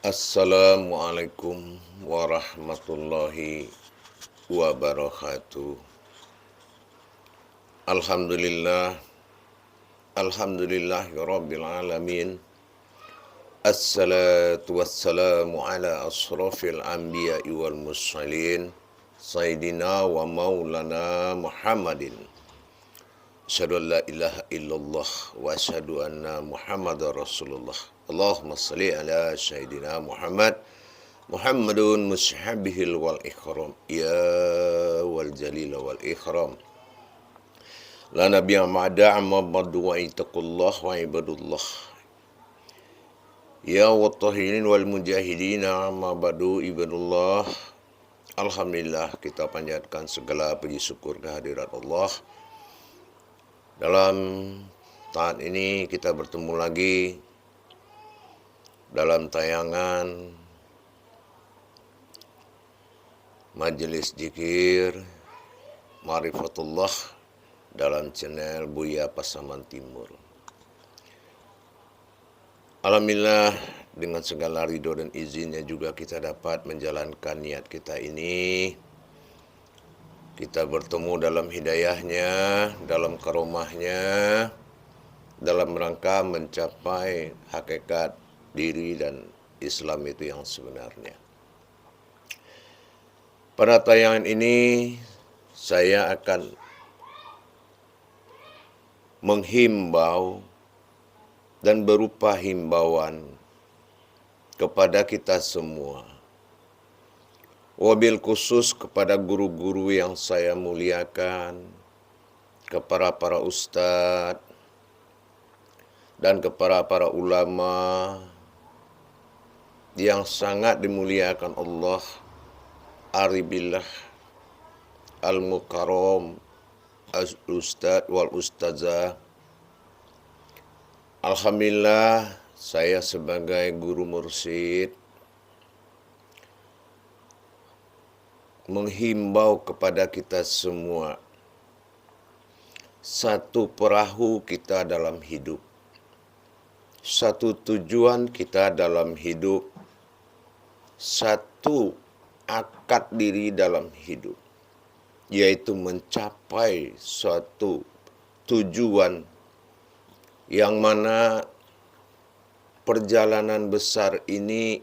Assalamualaikum warahmatullahi wabarakatuh. Alhamdulillah, alhamdulillahirabbil alamin. Assalatu wassalamu ala asrafil anbiya'i wal mursalin Sayyidina wa maulana Muhammadin. Asyhadu an la ilaha illallah wa asyhadu anna Muhammadar Rasulullah. Allahumma shalli ala Sayyidina Muhammadun mushabihil wal ikram ya wal jalil wal ikram. La nabiyya ma'da amma ba'du wa ittaqullah wa ibadullah. Ya wattahirin wal mujahidin amma ba'du ibadullah. Alhamdulillah, kita panjatkan segala puji syukur kehadirat Allah. Dalam saat ini kita bertemu lagi dalam tayangan Majelis Zikir Ma'rifatullah dalam channel Buya Pasaman Timur. Alhamdulillah, dengan segala ridho dan izinnya juga kita dapat menjalankan niat kita ini. Kita bertemu dalam hidayahnya, dalam karomahnya, dalam rangka mencapai hakikat diri dan Islam itu yang sebenarnya. Pada tayangan ini saya akan menghimbau dan berupa himbauan kepada kita semua. Wabil khusus kepada guru-guru yang saya muliakan, kepada para ustadz, dan kepada para ulama yang sangat dimuliakan Allah, aribillah, al-mukarram, al-ustadz wal ustazah. Alhamdulillah, saya sebagai guru mursyid menghimbau kepada kita semua, satu perahu kita dalam hidup, satu tujuan kita dalam hidup, satu akad diri dalam hidup, yaitu mencapai suatu tujuan yang mana perjalanan besar ini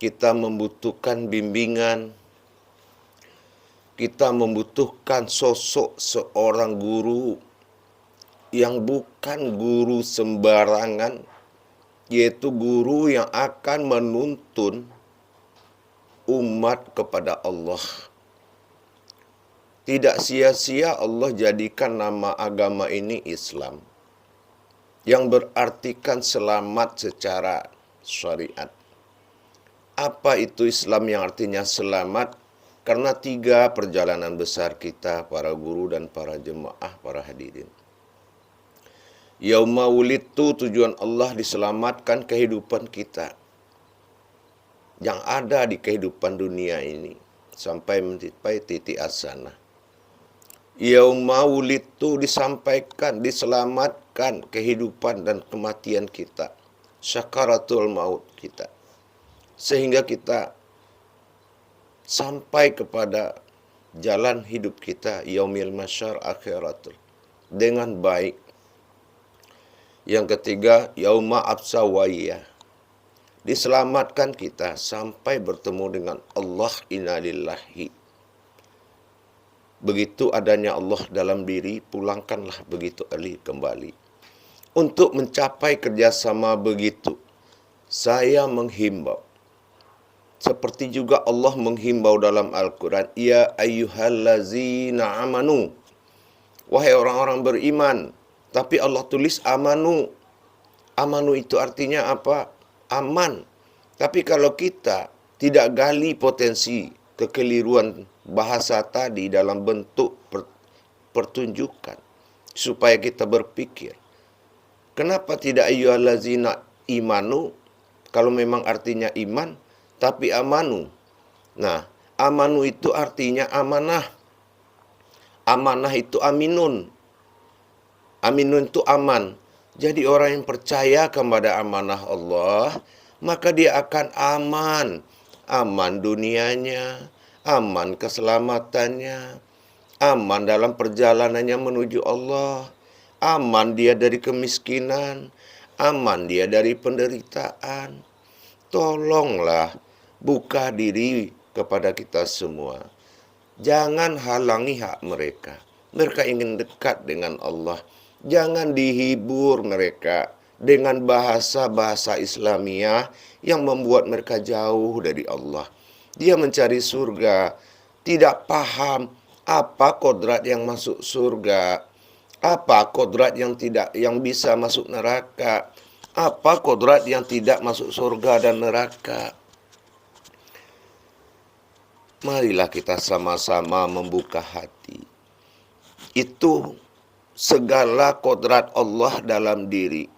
kita membutuhkan bimbingan, kita membutuhkan sosok seorang guru yang bukan guru sembarangan, yaitu guru yang akan menuntun umat kepada Allah. Tidak sia-sia Allah jadikan nama agama ini Islam, yang berartikan selamat secara syariat. Apa itu Islam yang artinya selamat? Karena 3 perjalanan besar kita, para guru dan para jemaah, para hadirin. Yauma wulidtu, tujuan Allah diselamatkan kehidupan kita yang ada di kehidupan dunia ini sampai mencapai titik asanah. Yauma wulidtu disampaikan, diselamatkan kehidupan dan kematian kita, syakaratul maut kita, sehingga kita sampai kepada jalan hidup kita yaumil masyar akhiratul dengan baik. Yang ketiga, yauma absawiyah, diselamatkan kita sampai bertemu dengan Allah, innalillahi. Begitu adanya Allah dalam diri, pulangkanlah begitu Ali kembali. Untuk mencapai kerjasama begitu, saya menghimbau, seperti juga Allah menghimbau dalam Al-Quran, ya ayyuhallazina amanu, wahai orang-orang beriman. Tapi Allah tulis amanu. Amanu itu artinya apa? Aman. Tapi kalau kita tidak gali potensi kekeliruan bahasa tadi dalam bentuk pertunjukan, supaya kita berpikir, kenapa tidak ayyuhallazina imanu, kalau memang artinya iman, tapi amanu. Nah, amanu itu artinya amanah. Amanah itu aminun. Aminun itu aman. Jadi orang yang percaya kepada amanah Allah, maka dia akan aman. Aman dunianya, aman keselamatannya, aman dalam perjalanannya menuju Allah, aman dia dari kemiskinan, aman dia dari penderitaan. Tolonglah buka diri kepada kita semua. Jangan halangi hak mereka. Mereka ingin dekat dengan Allah. Jangan dihibur mereka dengan bahasa-bahasa Islamiah yang membuat mereka jauh dari Allah. Dia mencari surga, tidak paham apa kodrat yang masuk surga, apa kodrat yang bisa masuk neraka, apa kodrat yang tidak masuk surga dan neraka. Marilah kita sama-sama membuka hati. Itu segala kodrat Allah dalam diri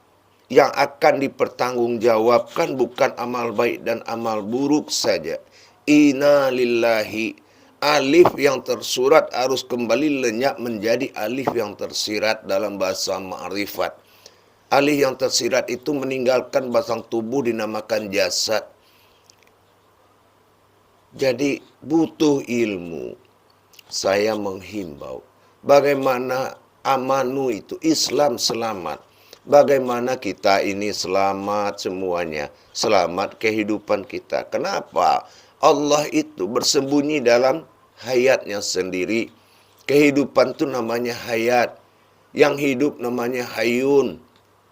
yang akan dipertanggungjawabkan bukan amal baik dan amal buruk saja. Inna lillahi, alif yang tersurat harus kembali lenyap menjadi alif yang tersirat dalam bahasa ma'rifat. Alif yang tersirat itu meninggalkan batang tubuh dinamakan jasad. Jadi butuh ilmu. Saya menghimbau bagaimana amanu itu, Islam selamat. Bagaimana kita ini selamat semuanya. Selamat kehidupan kita. Kenapa? Allah itu bersembunyi dalam hayatnya sendiri. Kehidupan itu namanya hayat. Yang hidup namanya hayun.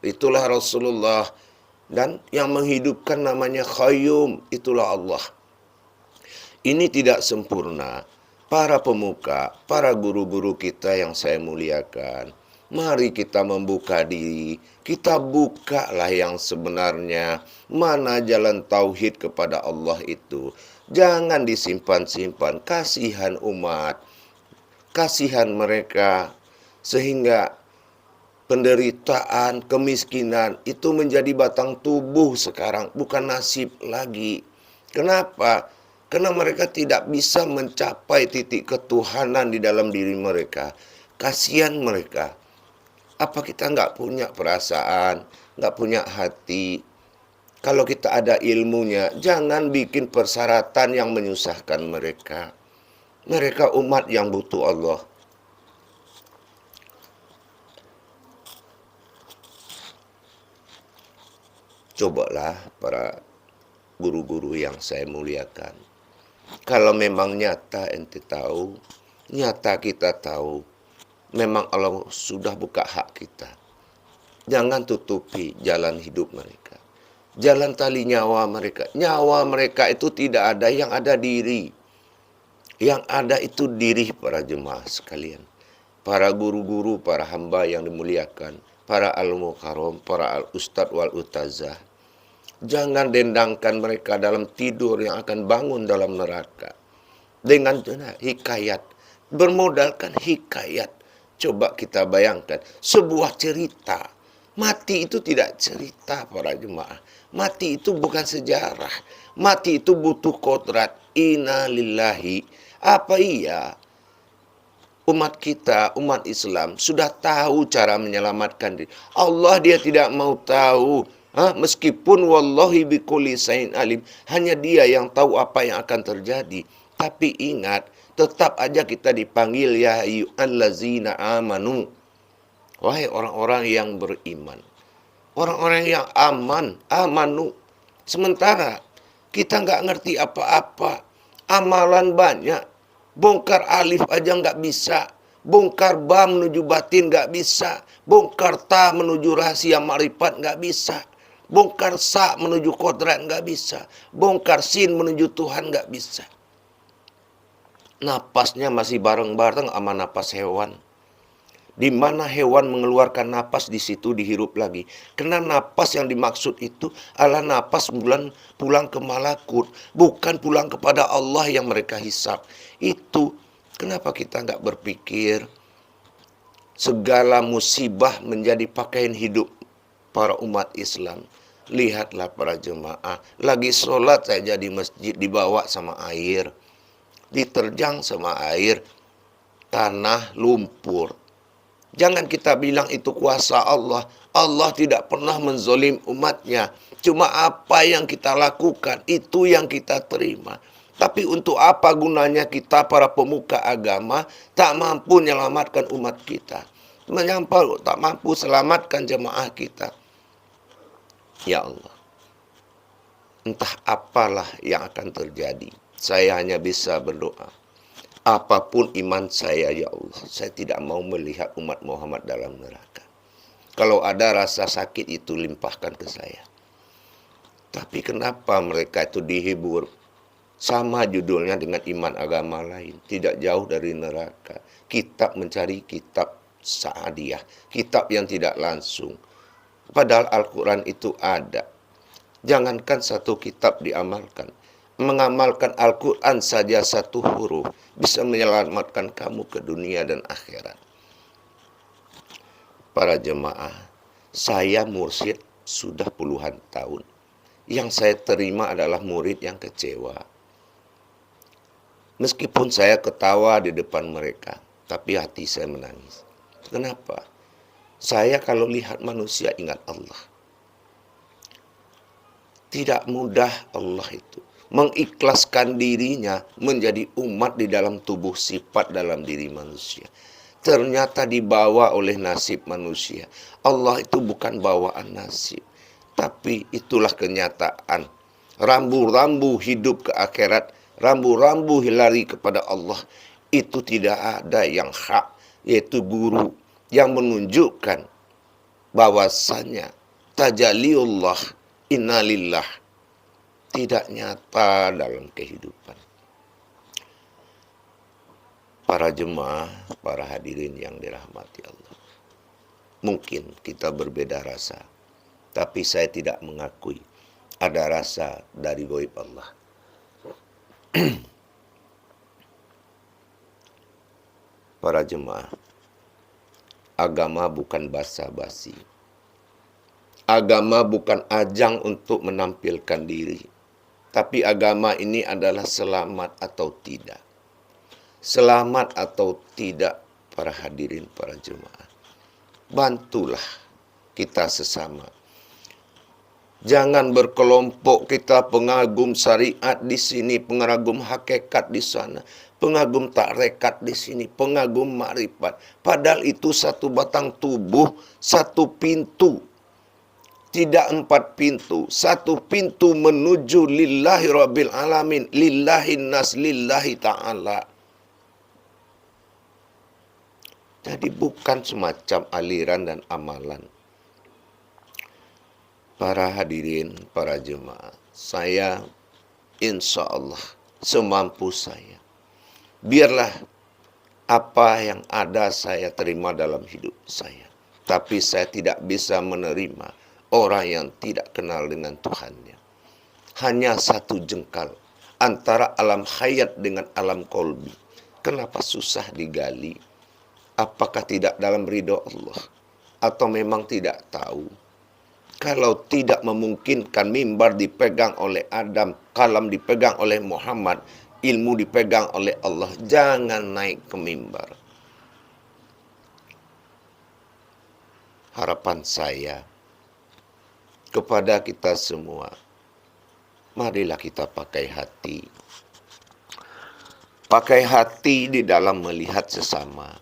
Itulah Rasulullah. Dan yang menghidupkan namanya qayyum. Itulah Allah. Ini tidak sempurna. Para pemuka, para guru-guru kita yang saya muliakan, mari kita membuka diri. Kita bukalah yang sebenarnya. Mana jalan tauhid kepada Allah itu. Jangan disimpan-simpan. Kasihan umat. Kasihan mereka. Sehingga penderitaan, kemiskinan itu menjadi batang tubuh sekarang. Bukan nasib lagi. Kenapa? Karena mereka tidak bisa mencapai titik ketuhanan di dalam diri mereka. Kasihan mereka. Apa kita nggak punya perasaan, nggak punya hati? Kalau kita ada ilmunya, jangan bikin persyaratan yang menyusahkan mereka. Mereka umat yang butuh Allah. Cobalah para guru-guru yang saya muliakan. Kalau memang nyata ente tahu, nyata kita tahu, memang Allah sudah buka hak kita. Jangan tutupi jalan hidup mereka. Jalan tali nyawa mereka. Nyawa mereka itu tidak ada, yang ada diri. Yang ada itu diri para jemaah sekalian. Para guru-guru, para hamba yang dimuliakan. Para al-mukarram, para al-ustad wal-utazah. Jangan dendangkan mereka dalam tidur yang akan bangun dalam neraka. Dengan hikayat. Bermodalkan hikayat. Coba kita bayangkan. Sebuah cerita. Mati itu tidak cerita para jemaah. Mati itu bukan sejarah. Mati itu butuh kodrat. Inna lillahi. Apa iya? Umat kita, umat Islam sudah tahu cara menyelamatkan diri. Allah dia tidak mau tahu. Meskipun wallahi bikulli syai'in alim, hanya dia yang tahu apa yang akan terjadi. Tapi ingat, tetap aja kita dipanggil ya ayyuhallazina amanu. Wahai orang-orang yang beriman. Orang-orang yang aman, amanu. Sementara kita nggak ngerti apa-apa. Amalan banyak. Bongkar alif aja nggak bisa. Bongkar ba menuju batin nggak bisa. Bongkar ta menuju rahasia ma'rifat nggak bisa. Bongkar sa menuju kodrat nggak bisa. Bongkar sin menuju Tuhan nggak bisa. Napasnya masih bareng-bareng sama napas hewan. Di mana hewan mengeluarkan napas, di situ dihirup lagi. Karena napas yang dimaksud itu adalah napas pulang ke malakut. Bukan pulang kepada Allah yang mereka hisap. Itu kenapa kita nggak berpikir segala musibah menjadi pakaian hidup para umat Islam. Lihatlah para jemaah. Lagi sholat saja di masjid dibawa sama air. Diterjang sama air. Tanah lumpur. Jangan kita bilang itu kuasa Allah. Allah tidak pernah menzolim umatnya. Cuma apa yang kita lakukan, itu yang kita terima. Tapi untuk apa gunanya kita para pemuka agama tak mampu menyelamatkan umat kita. Tak mampu selamatkan jemaah kita. Ya Allah, entah apalah yang akan terjadi. Saya hanya bisa berdoa. Apapun iman saya, ya Allah, saya tidak mau melihat umat Muhammad dalam neraka. Kalau ada rasa sakit itu limpahkan ke saya. Tapi kenapa mereka itu dihibur? Sama judulnya dengan iman agama lain. Tidak jauh dari neraka. Kitab mencari kitab Sa'adiyah. Kitab yang tidak langsung. Padahal Al-Quran itu ada. Jangankan satu kitab diamalkan. Mengamalkan Al-Quran saja satu huruf bisa menyelamatkan kamu ke dunia dan akhirat. Para jemaah, saya mursyid sudah puluhan tahun. Yang saya terima adalah murid yang kecewa. Meskipun saya ketawa di depan mereka, tapi hati saya menangis. Kenapa? Saya kalau lihat manusia ingat Allah. Tidak mudah Allah itu mengikhlaskan dirinya menjadi umat di dalam tubuh sifat dalam diri manusia. Ternyata dibawa oleh nasib manusia. Allah itu bukan bawaan nasib, tapi itulah kenyataan. Rambu-rambu hidup ke akhirat, rambu-rambu lari kepada Allah, itu tidak ada yang hak, yaitu guru yang menunjukkan bahwasannya tajaliullah innalillah tidak nyata dalam kehidupan. Para jemaah, para hadirin yang dirahmati Allah. Mungkin kita berbeda rasa, tapi saya tidak mengakui ada rasa dari gaib Allah. Para jemaah, agama bukan basa-basi. Agama bukan ajang untuk menampilkan diri. Tapi agama ini adalah selamat atau tidak. Selamat atau tidak, para hadirin, para jemaah. Bantulah kita sesama. Jangan berkelompok kita pengagum syariat di sini, pengagum hakikat di sana, pengagum tarekat di sini, pengagum makrifat. Padahal itu satu batang tubuh, satu pintu. Tidak 4 pintu, satu pintu menuju lillahi rabbil alamin, lillahi nas, lillahi ta'ala. Jadi bukan semacam aliran dan amalan. Para hadirin, para jemaah, saya insya Allah semampu saya. Biarlah apa yang ada saya terima dalam hidup saya. Tapi saya tidak bisa menerima orang yang tidak kenal dengan Tuhannya. Hanya satu jengkal antara alam hayat dengan alam kolbi. Kenapa susah digali? Apakah tidak dalam ridho Allah? Atau memang tidak tahu? Kalau tidak memungkinkan mimbar dipegang oleh Adam, kalam dipegang oleh Muhammad, ilmu dipegang oleh Allah, jangan naik ke mimbar. Harapan saya kepada kita semua, marilah kita pakai hati. Pakai hati di dalam melihat sesama.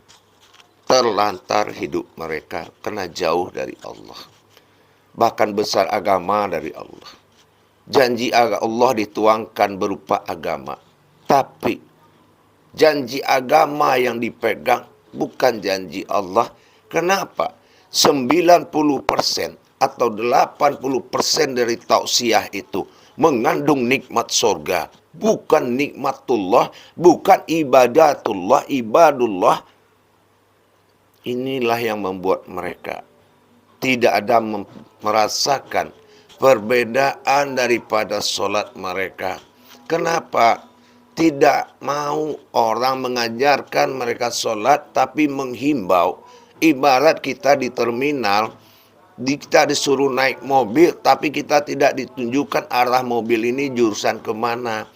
Terlantar hidup mereka karena jauh dari Allah. Bahkan besar agama dari Allah. Janji Allah dituangkan berupa agama. Tapi janji agama yang dipegang bukan janji Allah. Kenapa? 90% atau 80% dari tausiah itu mengandung nikmat surga, bukan nikmatullah, bukan ibadatullah, ibadullah. Inilah yang membuat mereka tidak ada merasakan perbedaan daripada sholat mereka. Kenapa? Tidak mau orang mengajarkan mereka sholat, tapi menghimbau. Ibarat kita di terminal, kita disuruh naik mobil, tapi kita tidak ditunjukkan arah mobil ini jurusan kemana.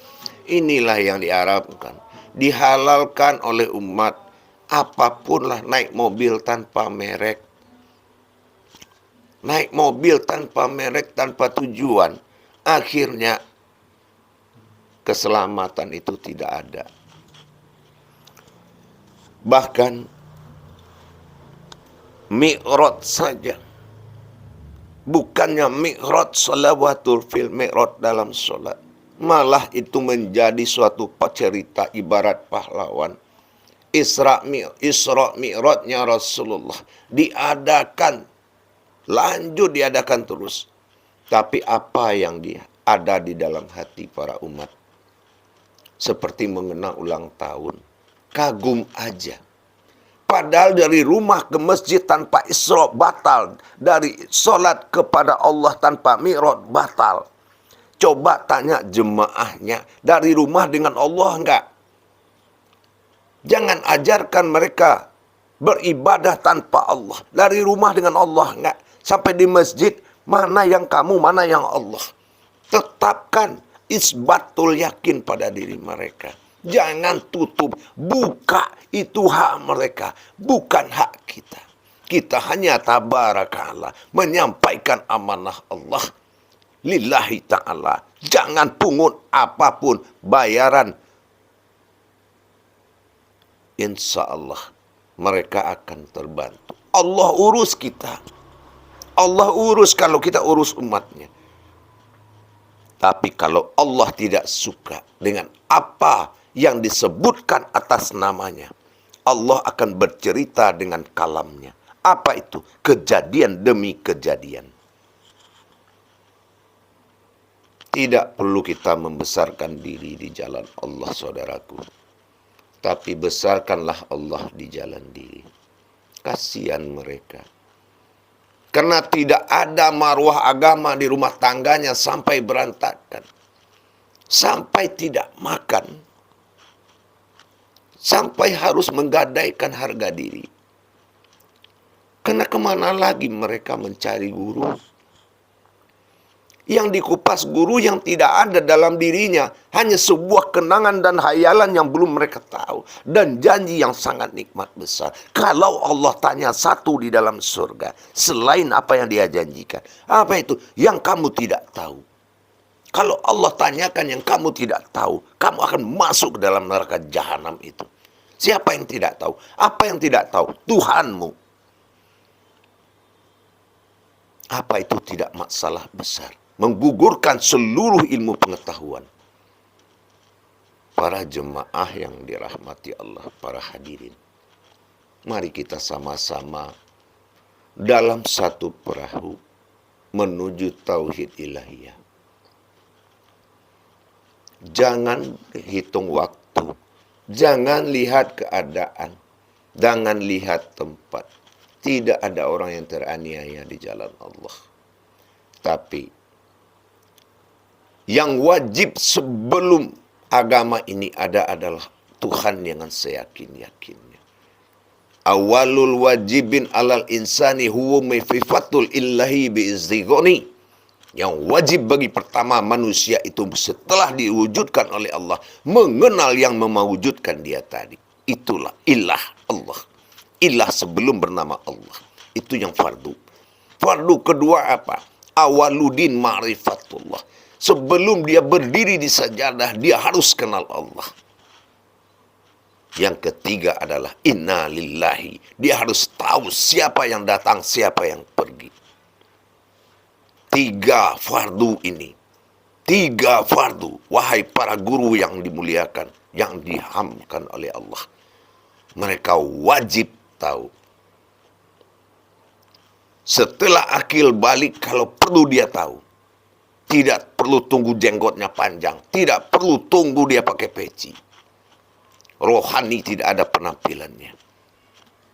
Inilah yang diharapkan. Dihalalkan oleh umat Apapun lah, naik mobil tanpa merek, naik mobil tanpa merek, tanpa tujuan, akhirnya keselamatan itu tidak ada. Bahkan mi'raj saja, bukannya mi'raj salawatul fil mi'raj dalam sholat, malah itu menjadi suatu cerita ibarat pahlawan. Isra mi'rajnya Rasulullah diadakan, lanjut diadakan terus. Tapi apa yang ada di dalam hati para umat, seperti mengenang ulang tahun, kagum aja. Padahal dari rumah ke masjid tanpa Isra batal, dari sholat kepada Allah tanpa mi'raj batal. Coba tanya jemaahnya, dari rumah dengan Allah enggak? Jangan ajarkan mereka beribadah tanpa Allah. Dari rumah dengan Allah enggak? Sampai di masjid, mana yang kamu, mana yang Allah. Tetapkan isbatul yakin pada diri mereka. Jangan tutup, buka, itu hak mereka, bukan hak kita. Kita hanya tabarakallah menyampaikan amanah Allah lillahi ta'ala. Jangan pungut apapun bayaran. Insya Allah mereka akan terbantu. Allah urus kita. Allah urus kalau kita urus umatnya. Tapi kalau Allah tidak suka dengan apa yang disebutkan atas namanya, Allah akan bercerita dengan kalamnya. Apa itu? Kejadian demi kejadian. Tidak perlu kita membesarkan diri di jalan Allah, saudaraku. Tapi besarkanlah Allah di jalan diri. Kasihan mereka. Karena tidak ada marwah agama di rumah tangganya sampai berantakan. Sampai tidak makan. Sampai harus menggadaikan harga diri. Karena kemana lagi mereka mencari guru? Yang dikupas guru yang tidak ada dalam dirinya. Hanya sebuah kenangan dan hayalan yang belum mereka tahu. Dan janji yang sangat nikmat besar. Kalau Allah tanya satu di dalam surga, selain apa yang dia janjikan. Apa itu? Yang kamu tidak tahu. Kalau Allah tanyakan yang kamu tidak tahu, kamu akan masuk ke dalam neraka jahanam itu. Siapa yang tidak tahu? Apa yang tidak tahu? Tuhanmu. Apa itu tidak masalah besar? Menggugurkan seluruh ilmu pengetahuan. Para jemaah yang dirahmati Allah, para hadirin. Mari kita sama-sama dalam satu perahu menuju tauhid ilahiyah. Jangan hitung waktu. Jangan lihat keadaan. Jangan lihat tempat. Tidak ada orang yang teraniaya di jalan Allah. Tapi yang wajib sebelum agama ini ada adalah Tuhan dengan seyakin-yakinnya. Awalul wajibin alal insani huwa mififatul illahi biizdghani. Yang wajib bagi pertama manusia itu setelah diwujudkan oleh Allah, mengenal yang memewujudkan dia tadi. Itulah ilah Allah. Ilah sebelum bernama Allah. Itu yang fardu. Fardu kedua apa? Awaludin ma'rifatullah. Sebelum dia berdiri di sajadah, dia harus kenal Allah. Yang ketiga adalah inna lillahi. Dia harus tahu siapa yang datang, siapa yang pergi. 3 fardu ini. 3 fardu. Wahai para guru yang dimuliakan, yang dihamkan oleh Allah. Mereka wajib tahu. Setelah akil balik, kalau perlu dia tahu. Tidak perlu tunggu jenggotnya panjang. Tidak perlu tunggu dia pakai peci. Rohani tidak ada penampilannya.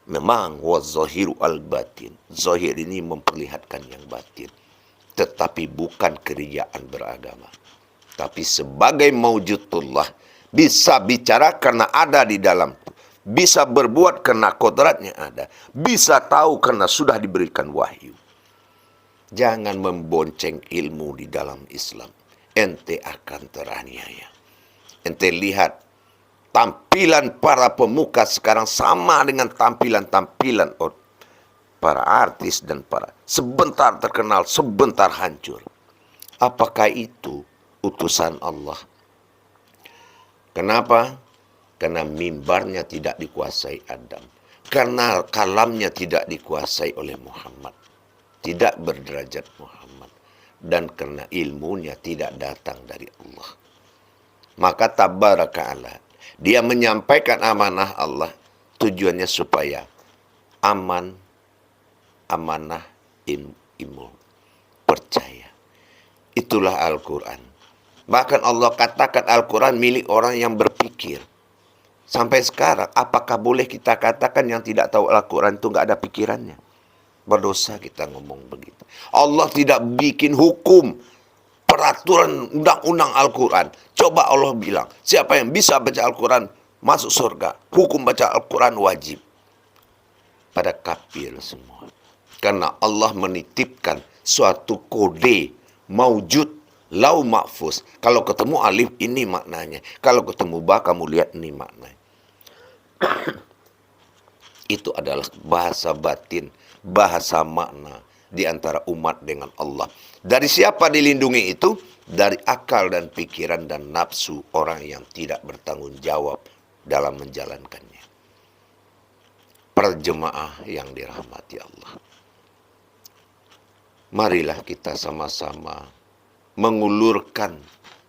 Memang wazahiru al-batin. Zahir ini memperlihatkan yang batin. Tetapi bukan kerjaan beragama. Tapi sebagai maujudullah. Bisa bicara karena ada di dalam. Bisa berbuat karena kodratnya ada. Bisa tahu karena sudah diberikan wahyu. Jangan membonceng ilmu di dalam Islam. Ente akan teraniaya. Ente lihat Tampilan para pemuka sekarang sama dengan tampilan-tampilan para artis dan para sebentar terkenal, sebentar hancur. Apakah itu utusan Allah? Kenapa? Karena mimbarnya tidak dikuasai Adam. Karena kalamnya tidak dikuasai oleh Muhammad. Tidak berderajat Muhammad. Dan karena ilmunya tidak datang dari Allah. Maka tabaraka'ala, dia menyampaikan amanah Allah, tujuannya supaya aman, amanah, ilmu, percaya. Itulah Al-Quran. Bahkan Allah katakan Al-Quran milik orang yang berpikir. Sampai sekarang, apakah boleh kita katakan yang tidak tahu Al-Quran itu nggak ada pikirannya? Berdosa kita ngomong begitu. Allah tidak bikin hukum, peraturan undang-undang Al-Quran. Coba Allah bilang, siapa yang bisa baca Al-Quran masuk surga. Hukum baca Al-Quran wajib. Pada kafir semua. Karena Allah menitipkan suatu kode maujud lau mahfuz. Kalau ketemu alif ini maknanya. Kalau ketemu ba kamu lihat ini maknanya. Itu adalah bahasa batin, bahasa makna di antara umat dengan Allah. Dari siapa dilindungi itu? Dari akal dan pikiran dan nafsu orang yang tidak bertanggung jawab dalam menjalankannya. Perjemaah yang dirahmati Allah. Marilah kita sama-sama mengulurkan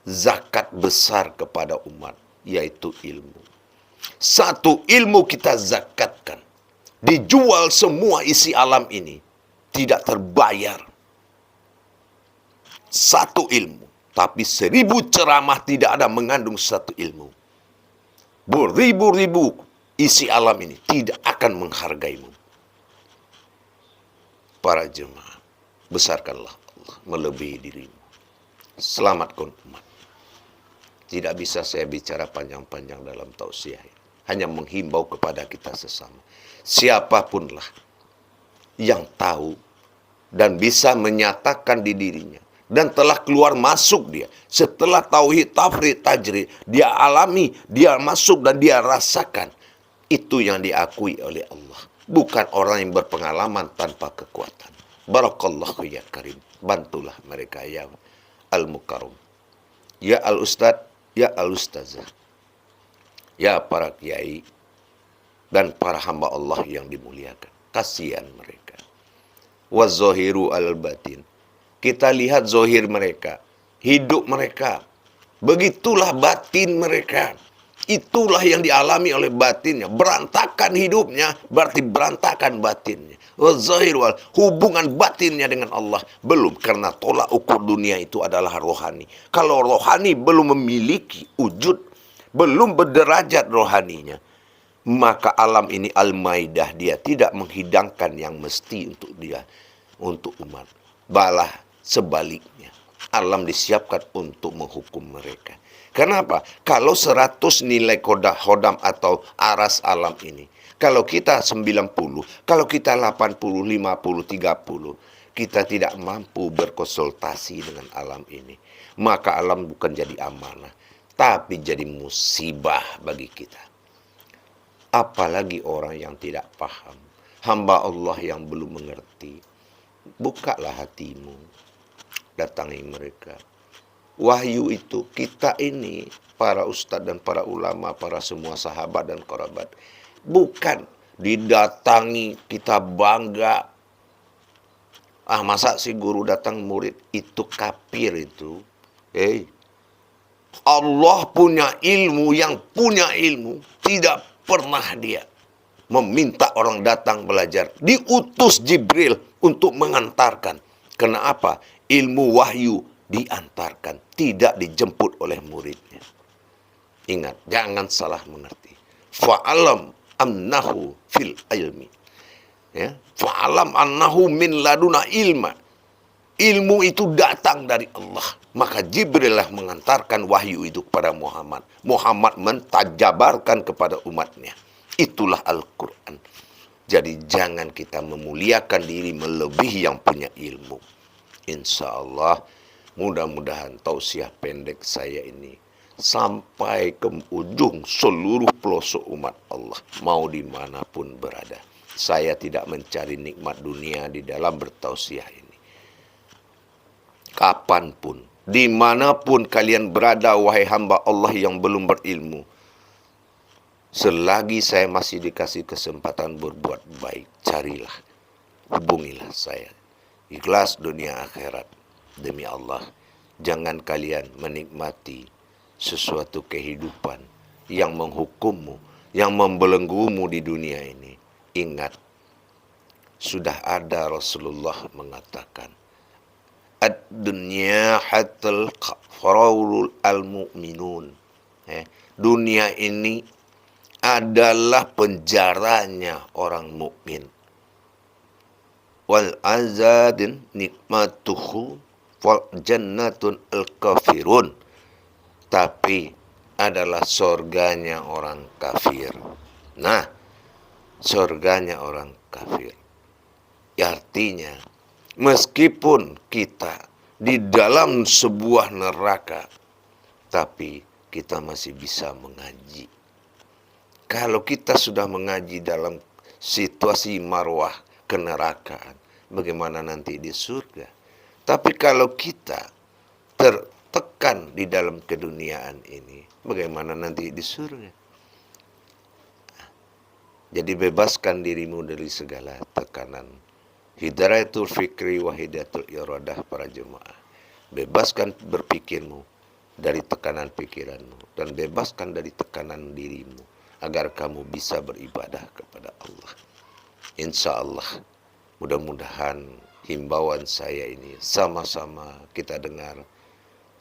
zakat besar kepada umat, yaitu ilmu. Satu ilmu kita zakatkan. Dijual semua isi alam ini. Tidak terbayar. Satu ilmu. Tapi 1000 ceramah tidak ada mengandung satu ilmu. Beribu-ribu isi alam ini tidak akan menghargaimu. Para jemaah, besarkanlah Allah melebihi dirimu. Selamatkan umat. Tidak bisa saya bicara panjang-panjang dalam tausiah. Hanya menghimbau kepada kita sesama. Siapapunlah yang tahu dan bisa menyatakan di dirinya. Dan telah keluar masuk dia. Setelah tauhid, tafrid, tajrid. Dia alami, dia masuk dan dia rasakan. Itu yang diakui oleh Allah. Bukan orang yang berpengalaman tanpa kekuatan. Barakallahu ya karim. Bantulah mereka ya al-mukarram. Ya al-ustad, ya al-ustazah. Ya para kiai dan para hamba Allah yang dimuliakan. Kasihan mereka. Wazohiru al-batin. Kita lihat zohir mereka. Hidup mereka. Begitulah batin mereka. Itulah yang dialami oleh batinnya. Berantakan hidupnya, berarti berantakan batinnya. Wazohiru hubungan batinnya dengan Allah. Belum, karena tolak ukur dunia itu adalah rohani. Kalau rohani belum memiliki wujud, belum berderajat rohaninya, maka alam ini al-maidah, dia tidak menghidangkan yang mesti untuk dia, untuk umat. Balah sebaliknya, alam disiapkan untuk menghukum mereka. Kenapa? Kalau 100 nilai hodam atau aras alam ini, kalau kita 90, kalau kita 80, 50, 30, kita tidak mampu berkonsultasi dengan alam ini, maka alam bukan jadi amanah, tapi jadi musibah bagi kita. Apalagi orang yang tidak paham, hamba Allah yang belum mengerti. Bukalah hatimu, datangi mereka. Wahyu itu kita ini, para ustadz dan para ulama, para semua sahabat dan kerabat, bukan didatangi kita bangga. Masa si guru datang murid itu kafir itu. Allah punya ilmu, yang punya ilmu tidak pernah dia meminta orang datang belajar. Diutus Jibril untuk mengantarkan. Kenapa? Ilmu wahyu diantarkan, tidak dijemput oleh muridnya. Ingat, jangan salah mengerti. Fa'alam annahu fil ilmi. Ya, fa'alam annahu min laduna ilma. Ilmu itu datang dari Allah. Maka Jibril lah mengantarkan wahyu itu kepada Muhammad. Muhammad mentajabarkan kepada umatnya. Itulah Al-Quran. Jadi jangan kita memuliakan diri melebihi yang punya ilmu. Insya Allah, mudah-mudahan tausiah pendek saya ini sampai ke ujung seluruh pelosok umat Allah, mau dimanapun berada. Saya tidak mencari nikmat dunia di dalam bertausiah ini. Kapanpun, dimanapun kalian berada, wahai hamba Allah yang belum berilmu, selagi saya masih dikasih kesempatan berbuat baik, carilah, hubungilah saya. Ikhlas dunia akhirat, demi Allah. Jangan kalian menikmati sesuatu kehidupan yang menghukummu, yang membelenggumu di dunia ini. Ingat, sudah ada Rasulullah mengatakan, ad-dunya hatal farawul al-mu'minun. Dunia ini adalah penjaranya orang mukmin. Wal azadin nikmatuhu wal jannatun al-kafirun. Tapi adalah surganya orang kafir. Nah, surganya orang kafir. Artinya, meskipun kita di dalam sebuah neraka, tapi kita masih bisa mengaji. Kalau kita sudah mengaji dalam situasi marwah kenerakaan, bagaimana nanti di surga? Tapi kalau kita tertekan di dalam keduniaan ini, bagaimana nanti di surga? Jadi bebaskan dirimu dari segala tekanan. Hidayatul fikri wa hidayatul iradah para jemaah. Bebaskan berpikirmu dari tekanan pikiranmu, dan bebaskan dari tekanan dirimu, agar kamu bisa beribadah kepada Allah. Insya Allah, mudah-mudahan himbauan saya ini sama-sama kita dengar.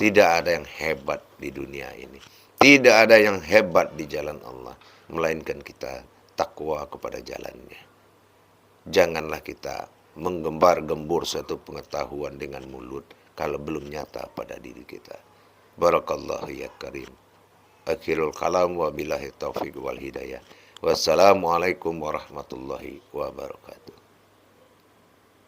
Tidak ada yang hebat di dunia ini, tidak ada yang hebat di jalan Allah, melainkan kita takwa kepada jalannya. Janganlah kita menggembar-gembur suatu pengetahuan dengan mulut kalau belum nyata pada diri kita. Barakallahu ya karim. Akhirul kalam wa billahi taufiq wal hidayah. Wassalamualaikum warahmatullahi wabarakatuh.